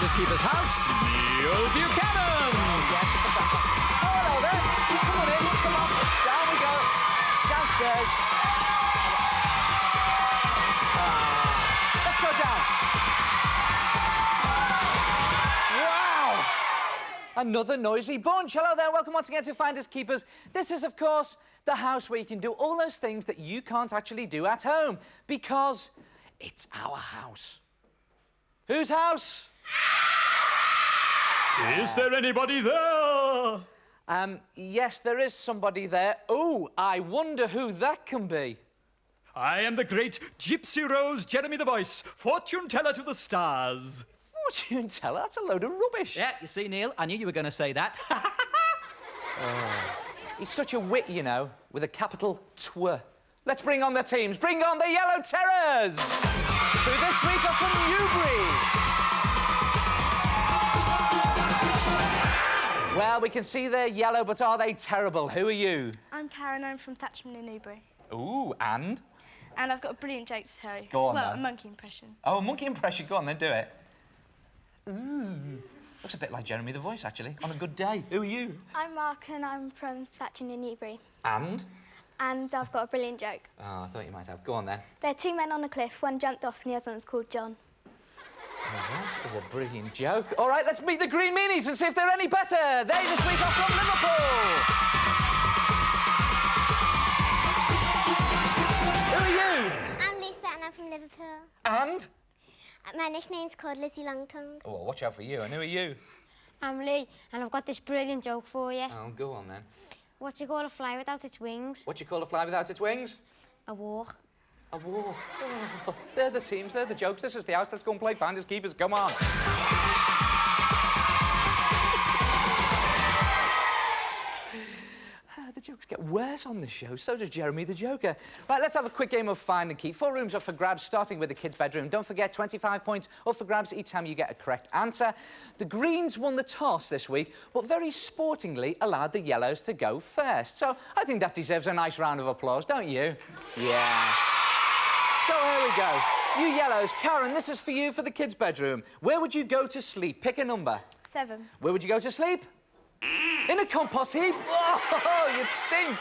Finders Keepers house, Neil Buchanan. Hello there. Come on in. Come on. Down we go. Downstairs. Let's go down. Wow. Another noisy bunch. Hello there. Welcome once again to Finders Keepers. This is, of course, the house where you can do all those things that you can't actually do at home because it's our house. Whose house? Is there anybody there? Yes, there is somebody there. Oh, I wonder who that can be. I am the great Gypsy Rose Jeremy the Voice, fortune teller to the stars. Fortune teller? That's a load of rubbish. Yeah, you see, Neil, I knew you were going to say that. He's such a wit, you know, with a capital Tw. Let's bring on the teams. Bring on the Yellow Terrors, who this week are from Newbury. Well, we can see they're yellow, but are they terrible? Who are you? I'm Karen, I'm from Thatcham in Newbury. Ooh, and? And I've got a brilliant joke to tell you. Go on, well, then. a monkey impression. Oh, a monkey impression. Go on, then, do it. Ooh. Looks a bit like Jeremy the Voice, actually, on a good day. Who are you? I'm Mark and I'm from Thatcham in Newbury. And? And I've got a brilliant joke. Oh, I thought you might have. Go on, then. There are two men on a cliff. One jumped off and the other one's called John. Oh, that is a brilliant joke. All right, let's meet the Green Meanies and see if they're any better. They this week are from Liverpool. Who are you? I'm Lisa and I'm from Liverpool. And? My nickname's called Lizzie Longtongue. Oh, watch out for you. And who are you? I'm Lee, and I've got this brilliant joke for you. Oh, go on, then. What do you call a fly without its wings? What do you call a fly without its wings? A walk. A war. Oh, they're the teams, they're the jokes. This is the house. Let's go and play Finders Keepers. Come on. The jokes get worse on this show. So does Jeremy the Joker. Right, let's have a quick game of Find and Keep. 4 rooms up for grabs, starting with the kids' bedroom. Don't forget, 25 points up for grabs each time you get a correct answer. The Greens won the toss this week, but very sportingly allowed the Yellows to go first. So I think that deserves a nice round of applause, don't you? Yes. So here we go. You Yellows, Karen, this is for you for the kids' bedroom. Where would you go to sleep? Pick a number. 7. Where would you go to sleep? In a compost heap? Oh, you'd stink.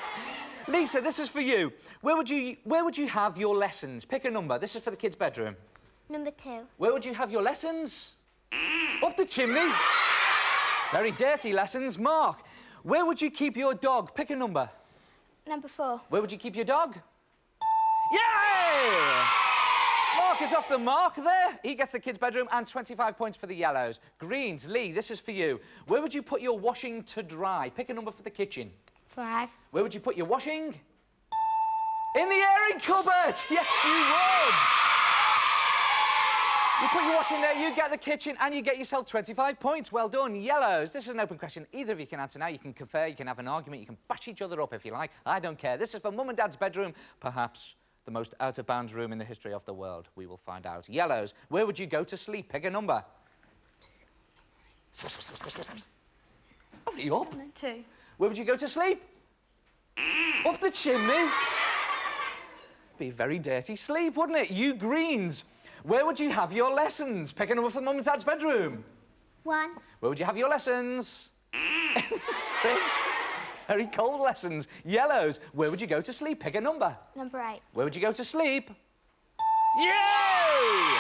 Lisa, this is for you. Where would you have your lessons? Pick a number. This is for the kids' bedroom. Number 2. Where would you have your lessons? Up the chimney. Very dirty lessons. Mark, where would you keep your dog? Pick a number. Number 4. Where would you keep your dog? Yay! Mark is off the mark there. He gets the kids' bedroom and 25 points for the Yellows. Greens, Lee, this is for you. Where would you put your washing to dry? Pick a number for the kitchen. 5. Where would you put your washing? In the airing cupboard! Yes, you would! You put your washing there, you get the kitchen, and you get yourself 25 points. Well done. Yellows, this is an open question. Either of you can answer now. You can confer, you can have an argument, you can bash each other up if you like. I don't care. This is for Mum and Dad's bedroom, perhaps the most out-of-bounds room in the history of the world. We will find out. Yellows, where would you go to sleep? Pick a number. Hurry up. 2. Where would you go to sleep? Up the chimney. Be a very dirty sleep, wouldn't it? You Greens, where would you have your lessons? Pick a number for Mum and Dad's bedroom. 1. Where would you have your lessons? In the fridge. Very cold lessons. Yellows, where would you go to sleep? Pick a number. Number 8. Where would you go to sleep? Yay!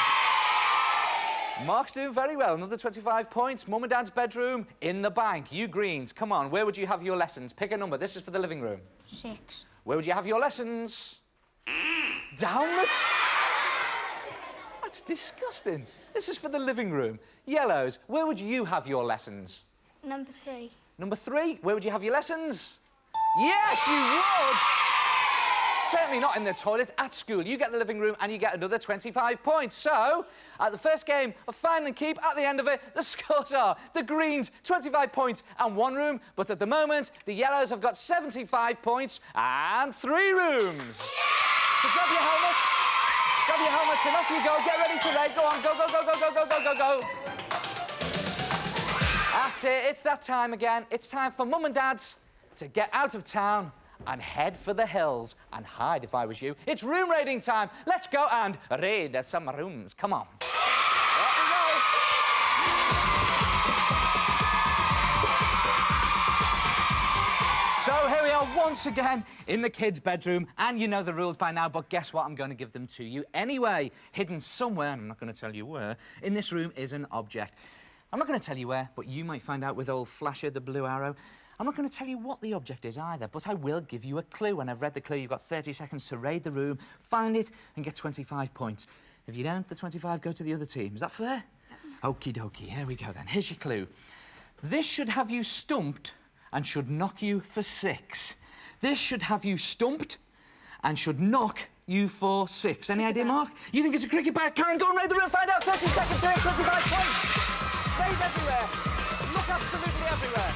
Mark's doing very well. Another 25 points. Mum and Dad's bedroom in the bank. You Greens, come on. Where would you have your lessons? Pick a number. This is for the living room. 6. Where would you have your lessons? Down the... That's disgusting. This is for the living room. Yellows, where would you have your lessons? Number 3. Number 3, where would you have your lessons? Yes, you would! Certainly not in the toilet, at school. You get the living room and you get another 25 points. So, at the first game of Find and Keep, at the end of it, the scores are the Greens, 25 points and 1 room. But at the moment, the Yellows have got 75 points and 3 rooms. So grab your helmets. Grab your helmets and off you go. Get ready to race. Go on, go, go, go, go, go, go, go, go, go. That's it, it's that time again. It's time for Mum and Dads to get out of town and head for the hills and hide if I was you. It's room raiding time. Let's go and raid some rooms. Come on. There we go. once again in the kids' bedroom, and you know the rules by now, but guess what? I'm going to give them to you anyway. Hidden somewhere, and I'm not going to tell you where, in this room is an object. I'm not going to tell you where, but you might find out with old Flasher, the blue arrow. I'm not going to tell you what the object is either, but I will give you a clue. When I've read the clue, you've got 30 seconds to raid the room, find it, and get 25 points. If you don't, the 25 go to the other team. Is that fair? Okie dokie, here we go then. Here's your clue. This should have you stumped and should knock you for 6. This should have you stumped and should knock you for 6. Any idea, Mark? You think it's a cricket bat? Karen, go and raid the room, find out. 30 seconds to hit 25 points. Raid everywhere. Look absolutely everywhere.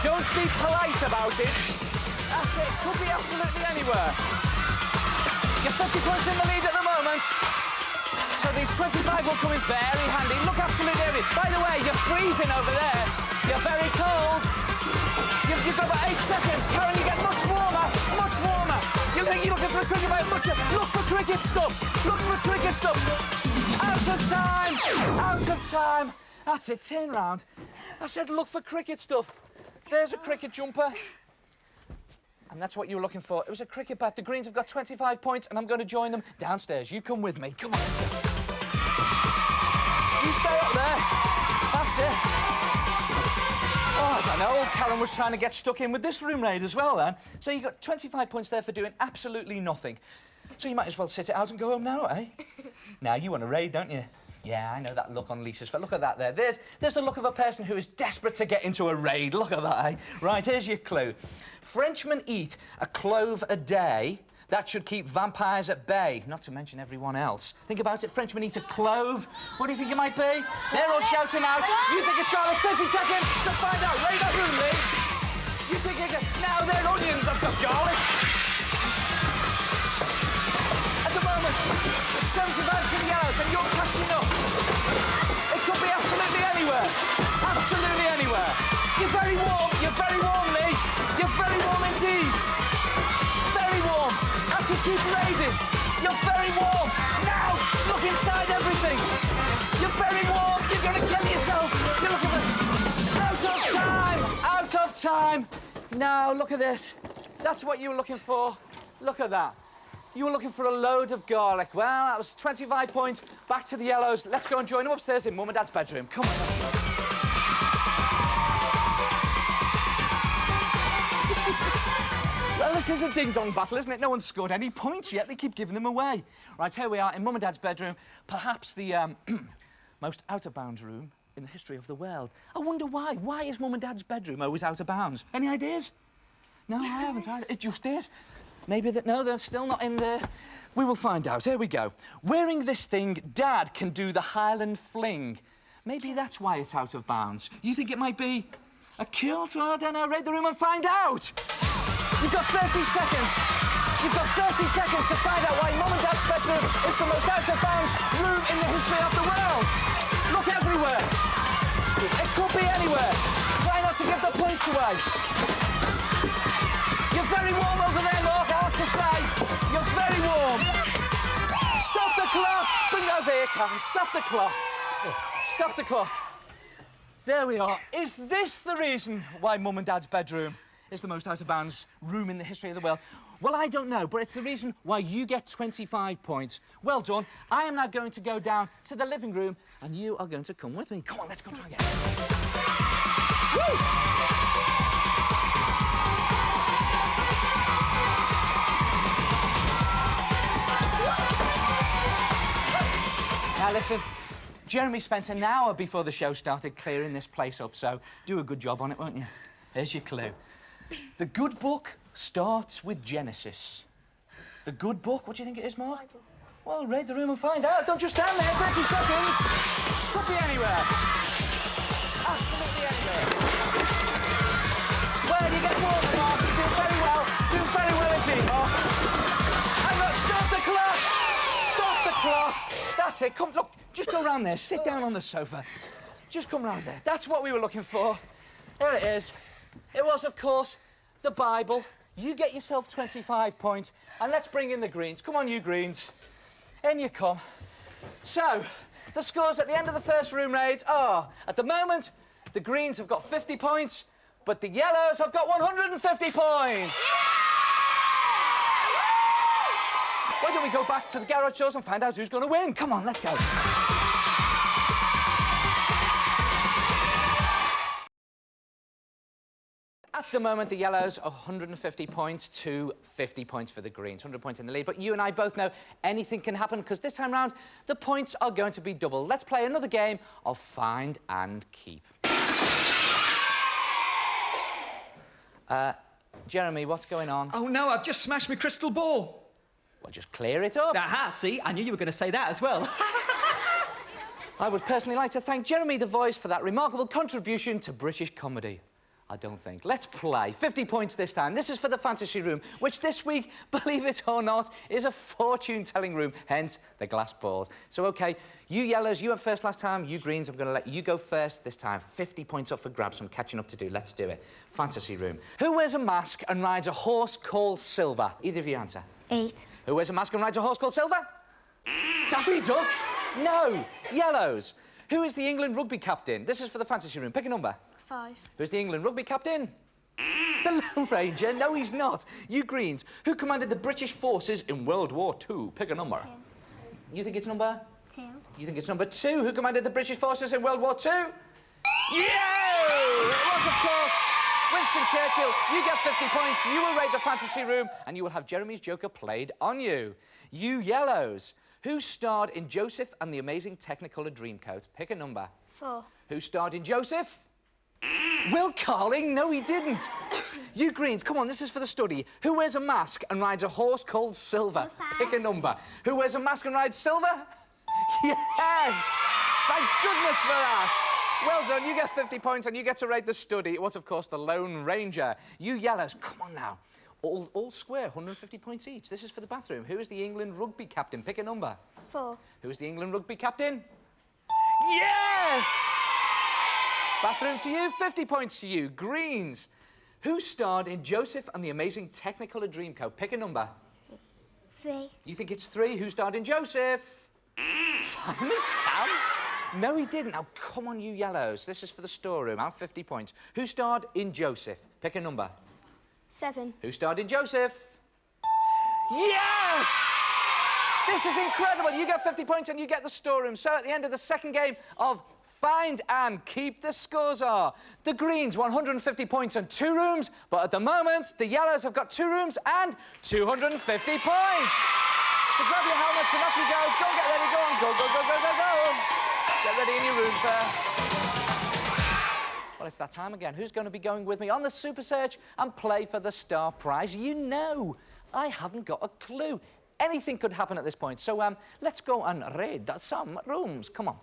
Don't be polite about it. That's it. Could be absolutely anywhere. You're 50 points in the lead at the moment. So these 25 will come in very handy. Look absolutely everywhere. By the way, you're freezing over there. You're very cold. You've got about 8 seconds. Karen, you get much warmer. Much warmer. You think you're looking for a cricket bat? Look for cricket stuff. Look for cricket stuff. Out of time. Out of time. That's it. Turn round. I said look for cricket stuff. There's a cricket jumper. And that's what you were looking for. It was a cricket bat. The Greens have got 25 points, and I'm going to join them downstairs. You come with me. Come on, let's go. You stay up there. That's it. Oh, I don't know. Karen was trying to get stuck in with this room raid as well, then. So you got 25 points there for doing absolutely nothing. So you might as well sit it out and go home now, eh? Now, you want a raid, don't you? Yeah, I know that look on Lisa's face. Look at that there. There's the look of a person who is desperate to get into a raid. Look at that, eh? Right, here's your clue. Frenchmen eat a clove a day. That should keep vampires at bay, not to mention everyone else. Think about it. Frenchmen eat a clove. What do you think it might be? They're all shouting out. You think it's garlic? 30 seconds to find out. Raid that room, Lee. You think it's... Now they're onions. That's not garlic. At the moment, 75 to the yellows, and you're catching up. It could be absolutely anywhere. Absolutely anywhere. You're very warm. You're very warm, Lee. You're very warm indeed. Very warm. That's it. Keep raiding. You're very warm. Now, look inside everything. You're very warm. You're going to kill yourself. You're looking for... Out of time. Out of time. Now, look at this. That's what you were looking for. Look at that. You were looking for a load of garlic. Well, that was 25 points. Back to the yellows. Let's go and join them upstairs in Mum and Dad's bedroom. Come on, let's go. Well, this is a ding-dong battle, isn't it? No one's scored any points yet. They keep giving them away. Right, here we are in Mum and Dad's bedroom. Perhaps the most out-of-bounds room in the history of the world. I wonder why. Why is Mum and Dad's bedroom always out of bounds? Any ideas? No, I haven't either. It just is. Maybe that... No, they're still not in there. We will find out. Here we go. Wearing this thing, Dad can do the Highland fling. Maybe that's why it's out of bounds. You think it might be a kilt? Well, I don't know. Raid the room and find out. You've got 30 seconds. You've got 30 seconds to find out why Mum and Dad's bedroom is the most out-of-bounds room in the history of the world. Look everywhere. It could be anywhere. Try not to give the points away. You're very warm over there, Mark, I have to say. You're very warm. Stop the clock. Bring over here, Karen. Stop the clock. Stop the clock. There we are. Is this the reason why Mum and Dad's bedroom is the most out-of-bounds room in the history of the world? Well, I don't know, but it's the reason why you get 25 points. Well done. I am now going to go down to the living room, and you are going to come with me. Come on, let's go try again. Woo! Now, listen, Jeremy spent an hour before the show started clearing this place up, so do a good job on it, won't you? Here's your clue. The good book starts with Genesis. The good book? What do you think it is, Mark? Bible. Well, raid the room and find out. Don't just stand there. 30 seconds. Could be anywhere. Absolutely anywhere. Well, you get warm, Mark. You're doing very well. Doing very well indeed, Mark. Hang on, stop the clock. Stop the clock. That's it. Come, look, just go round there. Sit down on the sofa. Just come round there. That's what we were looking for. There it is. It was, of course, the Bible. You get yourself 25 points, and let's bring in the Greens. Come on, you Greens. In you come. So, the scores at the end of the first room raid are, at the moment, the Greens have got 50 points, but the yellows have got 150 points. Why don't we go back to the garage doors and find out who's going to win? Come on, let's go. At the moment, the yellows are 150 points to 50 points for the greens. 100 points in the lead. But you and I both know anything can happen because this time round, the points are going to be double. Let's play another game of find and keep. Jeremy, what's going on? Oh, no, I've just smashed my crystal ball. Well, just clear it up. Aha, see? I knew you were going to say that as well. I would personally like to thank Jeremy the Voice for that remarkable contribution to British comedy. I don't think. Let's play. 50 points this time. This is for the fantasy room, which this week, believe it or not, is a fortune-telling room, hence the glass balls. So, OK, you yellows, you went first last time. You greens, I'm going to let you go first this time. 50 points up for grabs, some catching up to do. Let's do it. Fantasy room. Who wears a mask and rides a horse called Silver? Either of you answer. 8. Who wears a mask and rides a horse called Silver? Daffy Duck? No. Yellows. Who is the England rugby captain? This is for the fantasy room. Pick a number. 5. Who's the England rugby captain? The Lone Ranger? No, he's not. You greens. Who commanded the British forces in World War II? Pick a number. 2. You think it's number? 2. You think it's number 2? Who commanded the British forces in World War II? You! It was, of course, Winston Churchill. You get 50 points. You will rate the fantasy room, and you will have Jeremy's Joker played on you. You yellows. Who starred in Joseph and the Amazing Technicolor Dreamcoat? Pick a number. 4. Who starred in Joseph? Will Carling? No, he didn't. You greens, come on, this is for the study. Who wears a mask and rides a horse called Silver? Pick a number. Who wears a mask and rides Silver? Yes! Thank goodness for that. Well done, you get 50 points and you get to rate the study. It was, of course, the Lone Ranger. You yellows, come on now. All square, 150 points each. This is for the bathroom. Who is the England rugby captain? Pick a number. 4. Who is the England rugby captain? Yes! Bathroom to you, 50 points to you. Greens. Who starred in Joseph and the Amazing Technicolor Dreamcoat? Pick a number. 3. You think it's 3? Who starred in Joseph? Fireman Sam? No, he didn't. Now, come on, you yellows. This is for the storeroom. Have 50 points. Who starred in Joseph? Pick a number. 7. Who starred in Joseph? Yes! This is incredible. You get 50 points and you get the storeroom. So, at the end of the second game of Find and Keep, the scores are the Greens 150 points and 2 rooms, but at the moment the Yellows have got 2 rooms and 250 points. So grab your helmets and off you go. Go and get ready. Go on. Go, go, go, go, go, go. Get ready in your rooms there. Well, it's that time again. Who's going to be going with me on the Super Search and play for the Star Prize? You know, I haven't got a clue. Anything could happen at this point. So let's go and raid some rooms. Come on.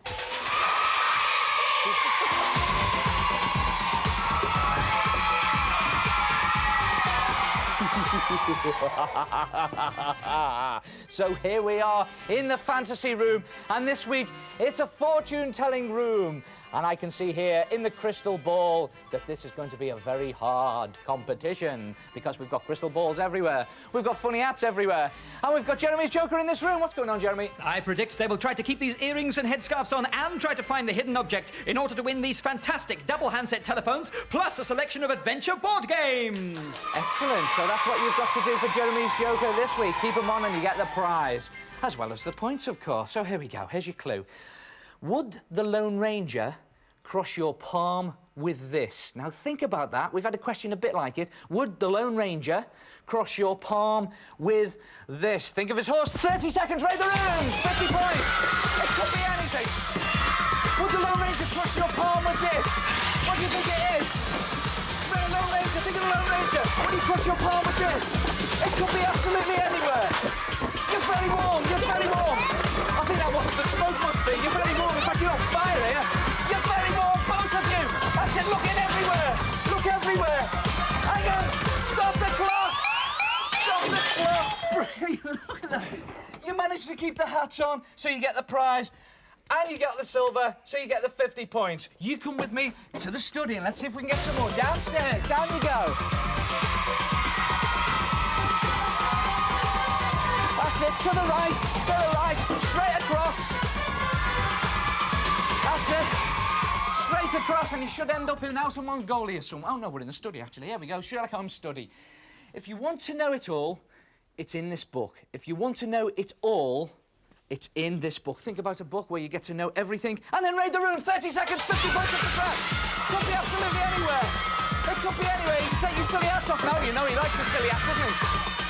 So here we are in the fantasy room, and this week it's a fortune-telling room. And I can see here in the crystal ball that this is going to be a very hard competition because we've got crystal balls everywhere, we've got funny hats everywhere, and we've got Jeremy's Joker in this room. What's going on, Jeremy? I predict they will try to keep these earrings and headscarves on and try to find the hidden object in order to win these fantastic double handset telephones, plus a selection of adventure board games. Excellent. So that's what you've got to do for Jeremy's Joker this week. Keep them on and you get the prize, as well as the points, of course. So here we go. Here's your clue. Would the Lone Ranger cross your palm with this? Now, think about that. We've had a question a bit like it. Would the Lone Ranger cross your palm with this? Think of his horse. 30 seconds, raid the rooms. 50 points. It could be anything. Would the Lone Ranger cross your palm with this? What do you think it is? The Lone Ranger, think of the Lone Ranger. Would he cross your palm with this? It could be absolutely anywhere. You're very warm. You're very warm. I think that what the smoke must be. You're very warm. In fact, you're on fire here. You're very warm, both of you. That's it. Looking everywhere. Look everywhere. Hang on. Stop the clock. Stop the clock. Brilliant. Look at that. You managed to keep the hats on, so you get the prize. And you get the silver, so you get the 50 points. You come with me to the study and let's see if we can get some more. Downstairs. Down you go. That's it. To the right. Straight across. That's it. straight across and you should end up in out of Mongolia somewhere. Oh, no, we're in the study, actually. Here we go, Sherlock Holmes study. If you want to know it all, it's in this book. If you want to know it all, it's in this book. Think about a book where you get to know everything and then raid the room. 30 seconds, 50 points off the track. Could be absolutely anywhere. It could be anywhere. You can take your silly hat off now. You know he likes a silly hat, doesn't he?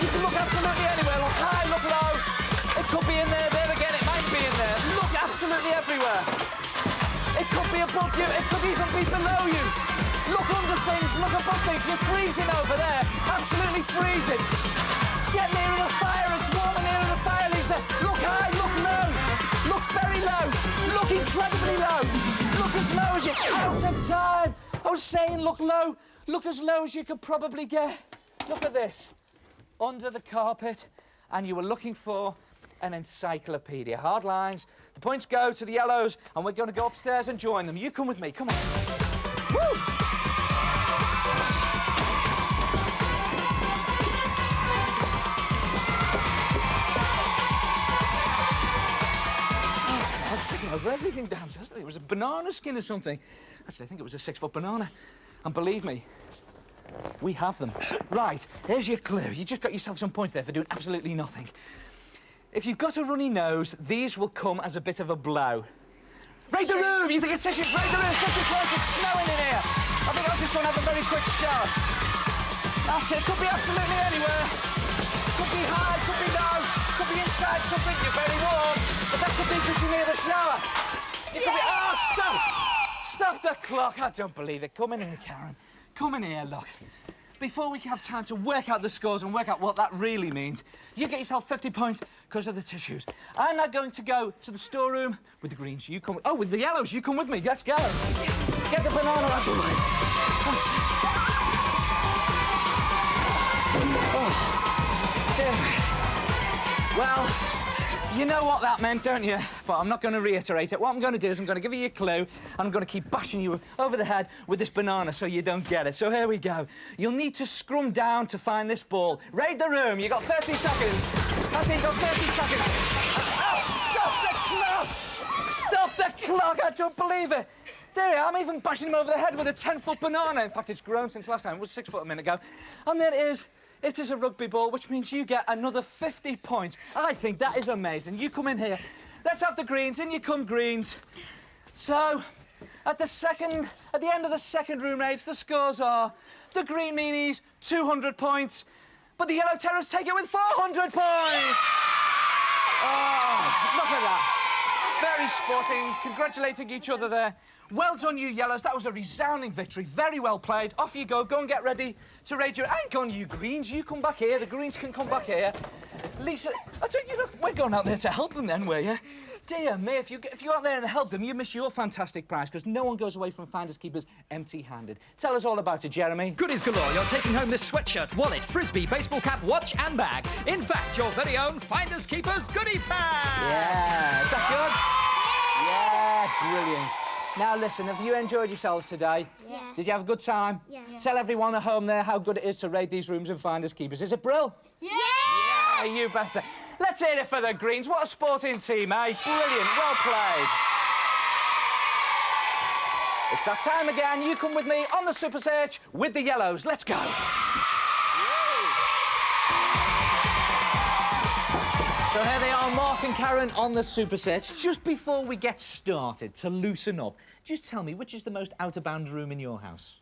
You can look absolutely anywhere. Look high, look low. It could be in there. There again, it might be in there. Look absolutely everywhere. It could be above you. It could even be below you. Look under things. Look above things. You're freezing over there. Absolutely freezing. Get nearer the fire. It's warmer nearer the fire, Lisa. Look high, look low. Look very low. Look incredibly low. Look as low as you... Out of time. I was saying look low. Look as low as you could probably get. Look at this. Under the carpet. And you were looking for an encyclopedia. Hard lines. The points go to the yellows, and we're going to go upstairs and join them. You come with me. Come on. Woo! Over everything downstairs. I think it was a banana skin or something. Actually, I think it was a 6-foot banana. And believe me, we have them. Right, here's your clue. You just got yourself some points there for doing absolutely nothing. If you've got a runny nose, these will come as a bit of a blow. Raid the room! You think it's tissues? Raid the room! 50 points, it's snowing in here. I think I'll just go and have a very quick shower. That's it. Could be absolutely anywhere. Could be high, could be low, could be inside something. You're very warm, but that could be because you're near the shower. You could be... Oh, stop! Stop the clock. I don't believe it. Come in here, Karen. Come in here, look. Before we have time to work out the scores and work out what that really means, you get yourself 50 points because of the tissues. I'm now going to go to the storeroom with the greens. You come... Oh, with the yellows. You come with me. Let's go. Get the banana out of the way. That's it. Oh. Well, you know what that meant, don't you? But I'm not going to reiterate it. What I'm going to do is I'm going to give you a clue, and I'm going to keep bashing you over the head with this banana so you don't get it. So here we go. You'll need to scrum down to find this ball. Raid the room. You got 30 seconds. That's it. You got 30 seconds. Oh, stop the clock! Stop the clock! I don't believe it. There I am, even bashing him over the head with a 10-foot banana. In fact, it's grown since last time. It was 6 foot a minute ago. And there it is. It is a rugby ball, which means you get another 50 points. I think that is amazing. You come in here. Let's have the greens. In you come, greens. So, at the end of the second room raids, the scores are the green meanies, 200 points, but the yellow terrors take it with 400 points. Oh, look at that. Very sporting, congratulating each other there. Well done, you yellows. That was a resounding victory. Very well played. Off you go. Go and get ready to raid your... Hang on, you greens. You come back here. The greens can come back here. Lisa, I tell you, look, we're going out there to help them then, were you? Dear me, if you go out there and help them, you miss your fantastic prize, because no one goes away from Finders Keepers empty-handed. Tell us all about it, Jeremy. Goodies galore. You're taking home this sweatshirt, wallet, frisbee, baseball cap, watch and bag. In fact, your very own Finders Keepers goodie bag. Yeah. Is that good? Yeah, brilliant. Now, listen, have you enjoyed yourselves today? Yeah. Did you have a good time? Yeah. Tell everyone at home there how good it is to raid these rooms and Finders Keepers. Is it brill? Yeah! Yeah, you better. Let's hear it for the Greens. What a sporting team, eh? Brilliant. Well played. It's that time again. You come with me on the Super Search with the Yellows. Let's go. So here they are, Mark and Karen on the Super Search. Just before we get started, to loosen up, just tell me, which is the most out-of-bounds room in your house?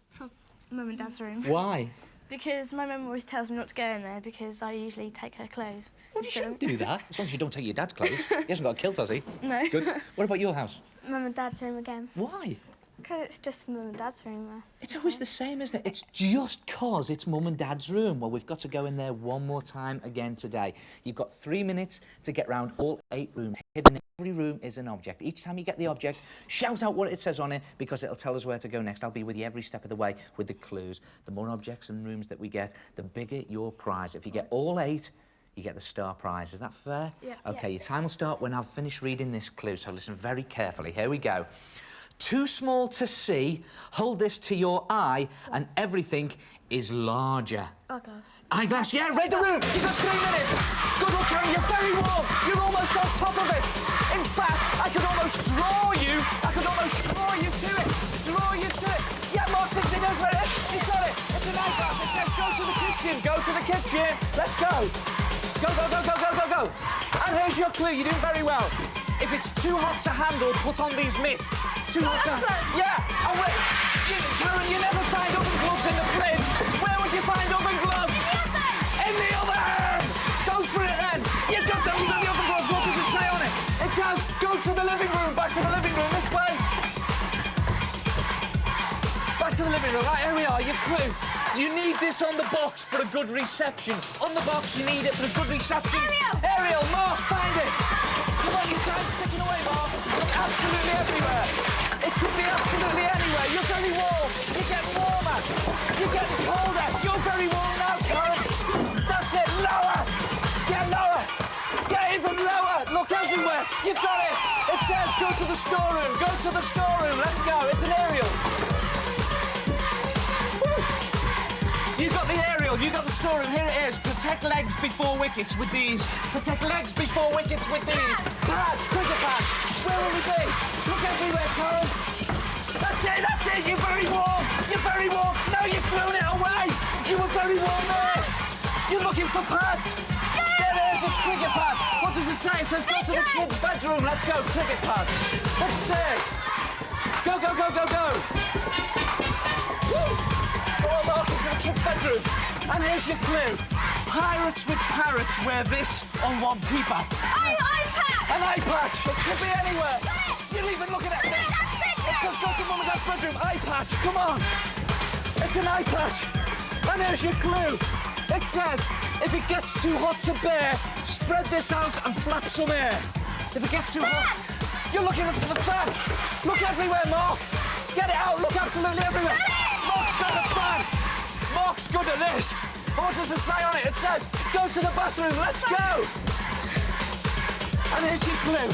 Mum and Dad's room. Why? Because my mum always tells me not to go in there because I usually take her clothes. Well, you shouldn't do that. As long as you don't take your dad's clothes. He hasn't got a kilt, has he? No. Good. What about your house? Mum and Dad's room again. Why? Because it's just Mum and Dad's room. It's always the same, isn't it? It's just 'cause it's Mum and Dad's room. Well, we've got to go in there one more time again today. You've got 3 minutes to get round all 8 rooms. Hidden in every room is an object. Each time you get the object, shout out what it says on it, because it'll tell us where to go next. I'll be with you every step of the way with the clues. The more objects and rooms that we get, the bigger your prize. If you get all 8, you get the star prize. Is that fair? Yeah. OK, your time will start when I've finished reading this clue, so listen very carefully. Here we go. Too small to see, hold this to your eye, and everything is larger. Eyeglass. Eyeglass, yeah, raid the room! You've got 3 minutes! Good luck, Karen, you're very warm! You're almost on top of it! In fact, I could almost draw you to it! kitchen. Go to the kitchen. Let's go. Go, go, go, go, go, go, go. And here's your clue. You're doing very well. If it's too hot to handle, put on these mitts. Too hot to... Yeah. And wait. Karen, you never find oven gloves in the fridge. Where would you find oven gloves? In the oven! Go for it then. You've got the oven gloves. What does it say on it? It says, go to the living room. Back to the living room. This way. Back to the living room. Right, here we are. Your clue. You need this on the box for a good reception. On the box, you need it for a good reception. Ariel, Mark, find it. Come on, your time's ticking away, Mark. Look absolutely everywhere. It could be absolutely anywhere. You're very warm. You're getting warmer. You're getting colder. You're very warm now, Karen. That's it. Lower. Get lower. Get even lower. Look everywhere. You've got it. It says go to the storeroom. Go to the storeroom. Let's go. It's an aerial. You got the aerial, you got the storeroom, here it is. Protect legs before wickets with these. Protect legs before wickets with these. Pads, cricket pads. Where will we be? Look everywhere, Karen. That's it, you're very warm. You're very warm. No, you've thrown it away. You were very warm there. You're looking for pads. There it is, it's cricket pads. What does it say? It says go to the kids' bedroom. Let's go, cricket pads. Upstairs. Go, go, go, go, go. Woo. Go on, Mark, into the kids' bedroom. And here's your clue. Pirates with parrots wear this on one peeper. Eye patch! An eye patch. It could be anywhere. You're even looking at it. It's just got to Mum and Dad's bedroom. Eye patch. Come on. It's an eye patch. And there's your clue. It says, if it gets too hot to bear, spread this out and flap some air. If it gets too hot, you're looking for the fan. Look everywhere, Mark. Get it out. Look absolutely everywhere. Mark's got a fan. Mark's good at this. What does it say on it? It says, go to the bathroom. Let's go. And here's your clue.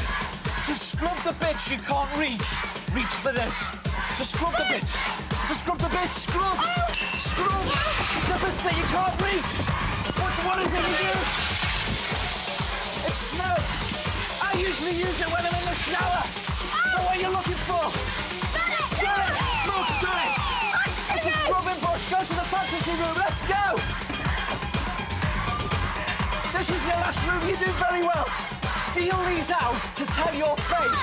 To scrub the bits you can't reach, reach for this. To scrub the bits. To scrub the bits. Scrub. Scrub. The bits that you can't reach. What is it you do? It's snow. I usually use it when I'm in the shower. So what are you looking for? Got it. Look, got it. It's a scrubbing brush. Go to the fantasy room. Let's go. This is your last room. You do very well. Deal these out to tell your fate.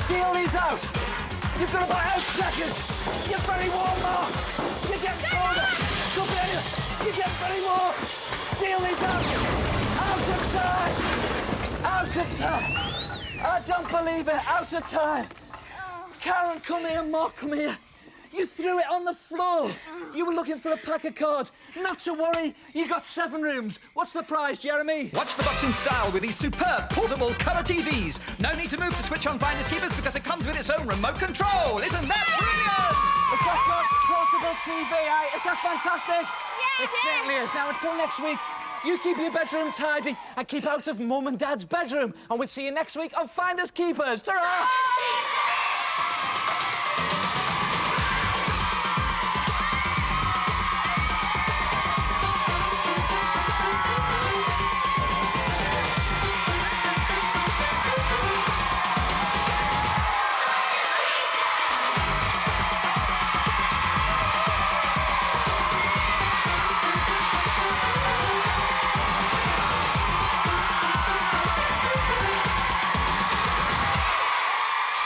Deal these out. You've got about 8 seconds. You're very warm, Mark. You're getting colder. Could be anywhere. You're getting very warm. Deal these out. Out of time. Out of time. I don't believe it. Out of time. Karen, come here. Mark, come here. You threw it on the floor. You were looking for a pack of cards. Not to worry, you got 7 rooms. What's the prize, Jeremy? Watch the box in style with these superb portable colour TVs. No need to move to switch on Finders Keepers because it comes with its own remote control. Isn't that brilliant? Is that good? Portable TV, eh? Is that fantastic? Yeah, It certainly is. Now, until next week, you keep your bedroom tidy and keep out of Mum and Dad's bedroom. And we'll see you next week on Finders Keepers. Ta-ra!